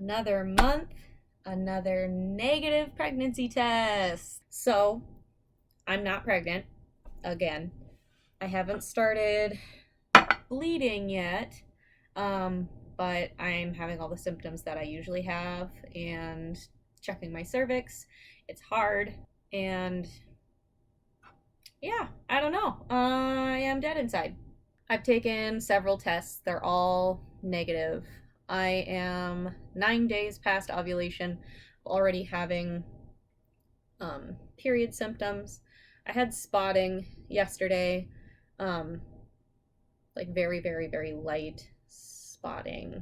Another month, another negative pregnancy test. So, I'm not pregnant again. I haven't started bleeding yet, but I'm having all the symptoms that I usually have and checking my cervix. It's hard, and yeah, I don't know. I am dead inside. I've taken several tests, they're all negative. I am 9 days past ovulation, already having period symptoms. I had spotting yesterday, um, like very, very, very light spotting.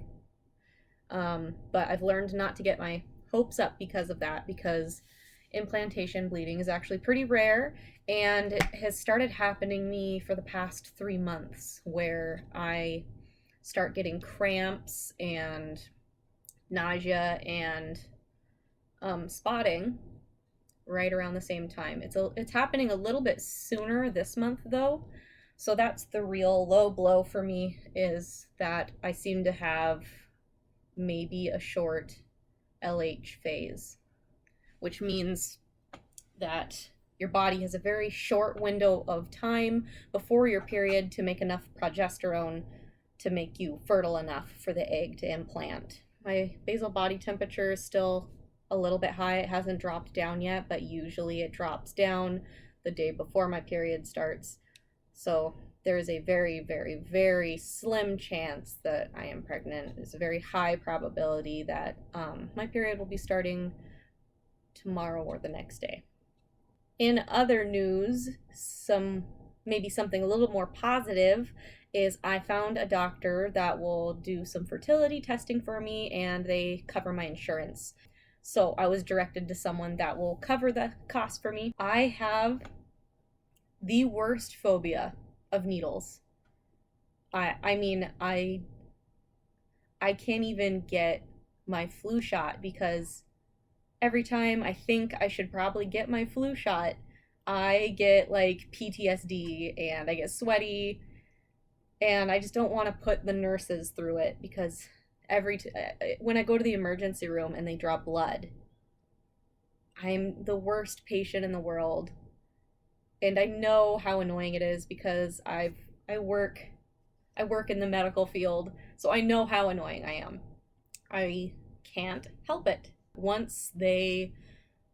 But I've learned not to get my hopes up because of that, because implantation bleeding is actually pretty rare, and it has started happening me for the past 3 months, where I start getting cramps and nausea and spotting right around the same time. It's happening a little bit sooner this month though, so that's the real low blow for me, is that I seem to have maybe a short LH phase, which means that your body has a very short window of time before your period to make enough progesterone to make you fertile enough for the egg to implant. My basal body temperature is still a little bit high. It hasn't dropped down yet, but usually it drops down the day before my period starts. So there is a very, very, very slim chance that I am pregnant. There's a very high probability that my period will be starting tomorrow or the next day. In other news, maybe something a little more positive is I found a doctor that will do some fertility testing for me, and they cover my insurance. So I was directed to someone that will cover the cost for me. I have the worst phobia of needles. I mean, I can't even get my flu shot, because every time I think I should probably get my flu shot, I get like PTSD and I get sweaty, and I just don't want to put the nurses through it, because when I go to the emergency room and they draw blood, I'm the worst patient in the world. And I know how annoying it is, because I work in the medical field, so I know how annoying I am. I can't help it. Once they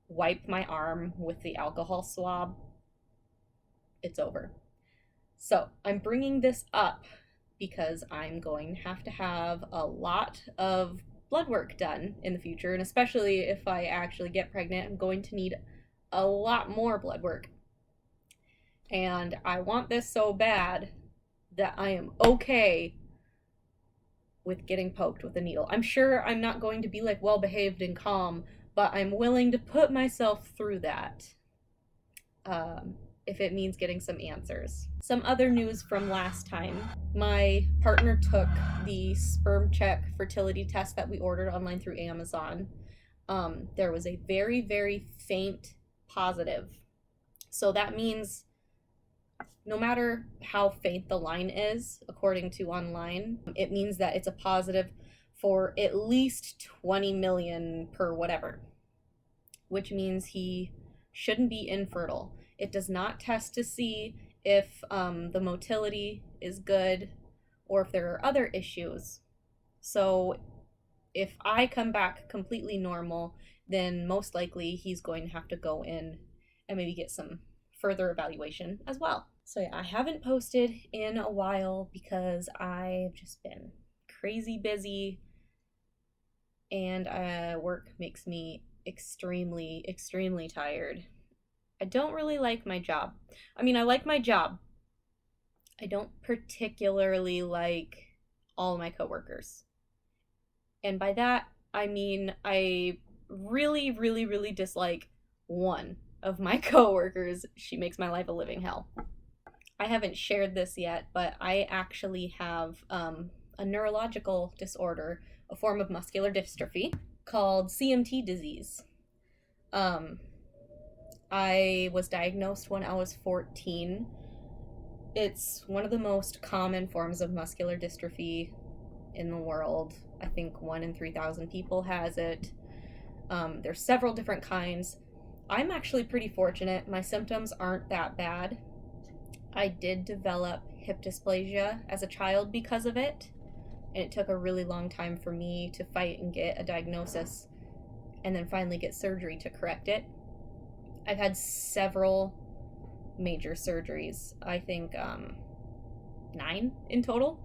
wipe my arm with the alcohol swab, it's over. So I'm bringing this up because I'm going to have a lot of blood work done in the future, and especially if I actually get pregnant, I'm going to need a lot more blood work. And I want this so bad that I am okay with getting poked with a needle. I'm sure I'm not going to be like well behaved and calm, but I'm willing to put myself through that if it means getting some answers. Some other news from last time: my partner took the sperm check fertility test that we ordered online through Amazon. There was a very, very faint positive. So that means no matter how faint the line is, according to online, it means that it's a positive for at least 20 million per whatever, which means he shouldn't be infertile. It does not test to see if the motility is good or if there are other issues. So if I come back completely normal, then most likely he's going to have to go in and maybe get some further evaluation as well. So yeah, I haven't posted in a while because I've just been crazy busy, and work makes me extremely, extremely tired. I don't really like my job. I mean, I like my job. I don't particularly like all my coworkers. And by that, I mean I really, really, really dislike one of my coworkers. She makes my life a living hell. I haven't shared this yet, but I actually have a neurological disorder, a form of muscular dystrophy called CMT disease. I was diagnosed when I was 14. It's one of the most common forms of muscular dystrophy in the world. I think 1 in 3,000 people has it. There's several different kinds. I'm actually pretty fortunate. My symptoms aren't that bad. I did develop hip dysplasia as a child because of it, and it took a really long time for me to fight and get a diagnosis and then finally get surgery to correct it. I've had several major surgeries, I think 9 in total,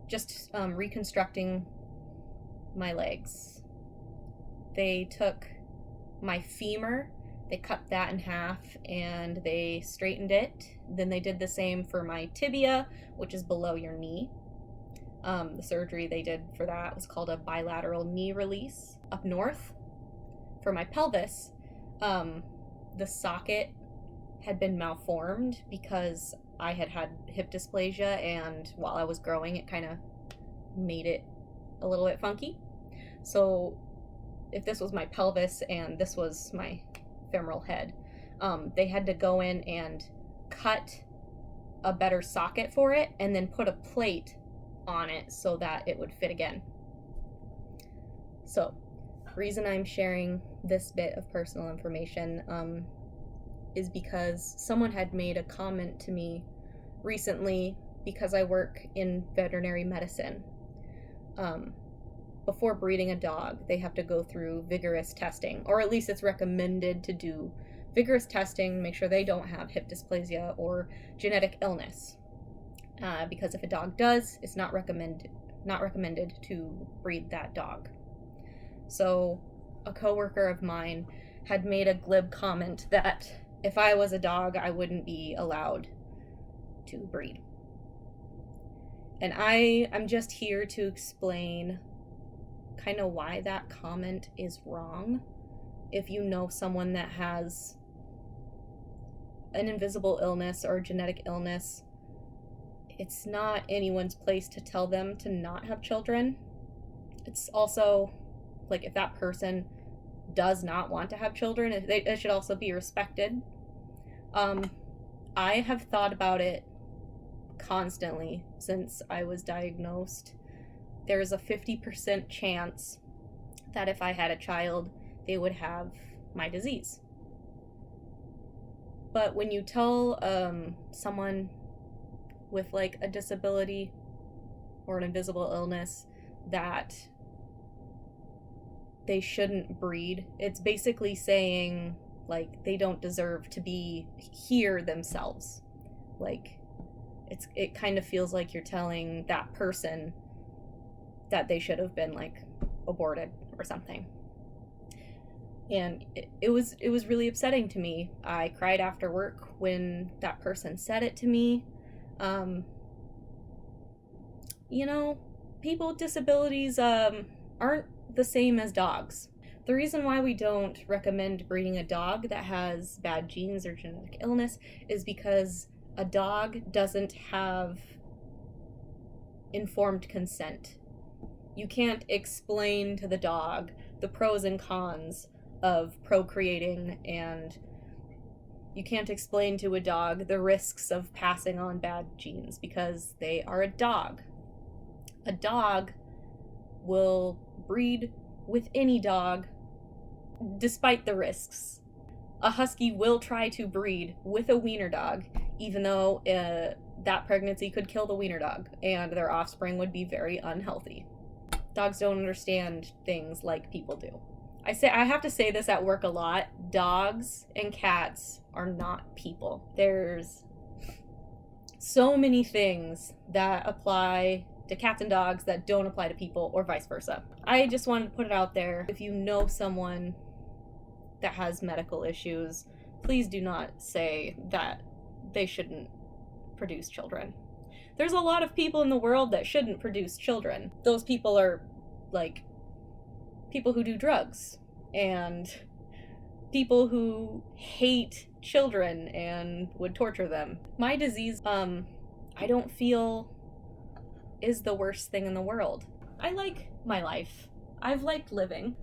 just reconstructing my legs. They took my femur, they cut that in half and they straightened it. Then they did the same for my tibia, which is below your knee. The surgery they did for that was called a bilateral knee release. Up north, for my pelvis, the socket had been malformed because I had had hip dysplasia, and while I was growing, it kind of made it a little bit funky. So if this was my pelvis and this was my femoral head, they had to go in and cut a better socket for it and then put a plate on it so that it would fit again. So, reason I'm sharing this bit of personal information is because someone had made a comment to me recently, because I work in veterinary medicine. Before breeding a dog, they have to go through vigorous testing, or at least it's recommended to do vigorous testing, make sure they don't have hip dysplasia or genetic illness. Because if a dog does, it's not recommended to breed that dog. So a coworker of mine had made a glib comment that if I was a dog, I wouldn't be allowed to breed. And I'm just here to explain kind of why that comment is wrong. If you know someone that has an invisible illness or genetic illness, it's not anyone's place to tell them to not have children. It's also, like, if that person does not want to have children, it should also be respected. I have thought about it constantly since I was diagnosed. There's a 50% chance that if I had a child, they would have my disease. But when you tell someone with like a disability or an invisible illness that they shouldn't breed, it's basically saying like they don't deserve to be here themselves. Like it kind of feels like you're telling that person that they should have been like aborted or something. And it was really upsetting to me. I cried after work when that person said it to me. People with disabilities aren't the same as dogs. The reason why we don't recommend breeding a dog that has bad genes or genetic illness is because a dog doesn't have informed consent. You can't explain to the dog the pros and cons of procreating, and you can't explain to a dog the risks of passing on bad genes because they are a dog. A dog will breed with any dog despite the risks. A husky will try to breed with a wiener dog, even though that pregnancy could kill the wiener dog and their offspring would be very unhealthy. Dogs don't understand things like people do. I have to say this at work a lot. Dogs and cats are not people. There's so many things that apply to cats and dogs that don't apply to people, or vice versa. I just wanted to put it out there. If you know someone that has medical issues, please do not say that they shouldn't produce children. There's a lot of people in the world that shouldn't produce children. Those people are like people who do drugs and people who hate children and would torture them. My disease, I don't feel is the worst thing in the world. I like my life. I've liked living.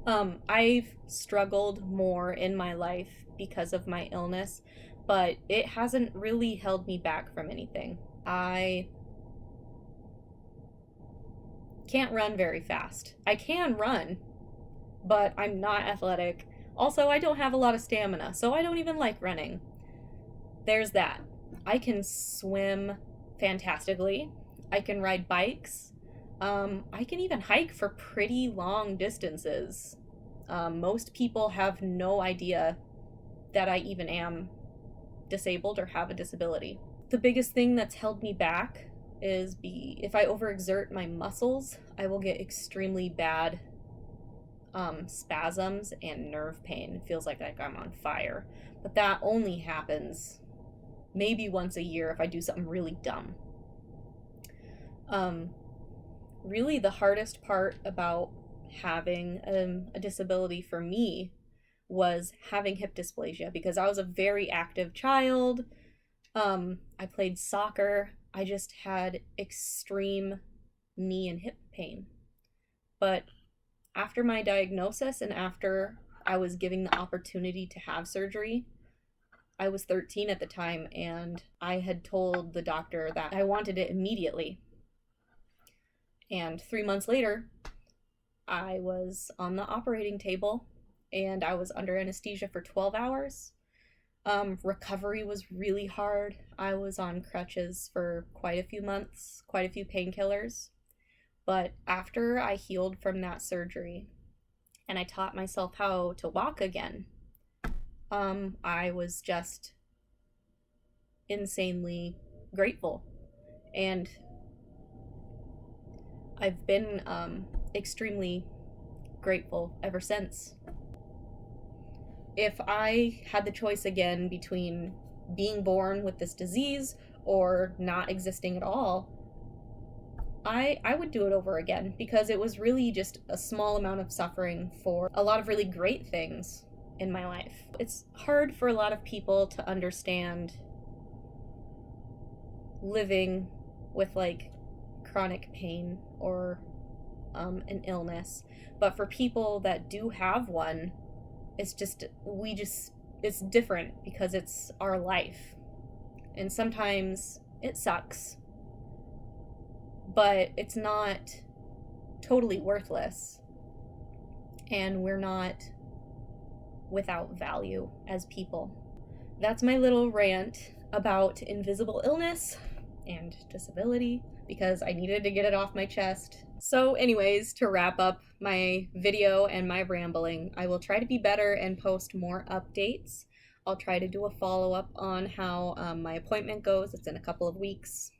I've struggled more in my life because of my illness, but it hasn't really held me back from anything. I can't run very fast. I can run, but I'm not athletic. Also, I don't have a lot of stamina, so I don't even like running. There's that. I can swim fantastically. I can ride bikes. I can even hike for pretty long distances. Most people have no idea that I even am disabled or have a disability. The biggest thing that's held me back is if I overexert my muscles, I will get extremely bad spasms and nerve pain. It feels like I'm on fire. But that only happens maybe once a year if I do something really dumb. Really the hardest part about having a disability for me was having hip dysplasia, because I was a very active child. I played soccer. I just had extreme knee and hip pain. But after my diagnosis and after I was given the opportunity to have surgery, I was 13 at the time, and I had told the doctor that I wanted it immediately. And 3 months later, I was on the operating table and I was under anesthesia for 12 hours. Recovery was really hard. I was on crutches for quite a few months, quite a few painkillers. But after I healed from that surgery and I taught myself how to walk again, I was just insanely grateful. And I've been extremely grateful ever since. If I had the choice again between being born with this disease or not existing at all, I would do it over again, because it was really just a small amount of suffering for a lot of really great things in my life. It's hard for a lot of people to understand living with like chronic pain or an illness, but for people that do have one, it's different because it's our life, and sometimes it sucks, but it's not totally worthless, and we're not without value as people. That's my little rant about invisible illness and disability, because I needed to get it off my chest. So anyways, to wrap up my video and my rambling, I will try to be better and post more updates. I'll try to do a follow-up on how my appointment goes. It's in a couple of weeks.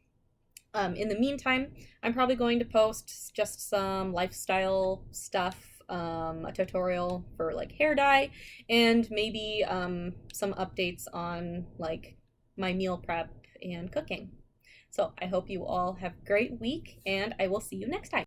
In the meantime, I'm probably going to post just some lifestyle stuff, a tutorial for like hair dye, and maybe some updates on like my meal prep and cooking. So I hope you all have a great week, and I will see you next time.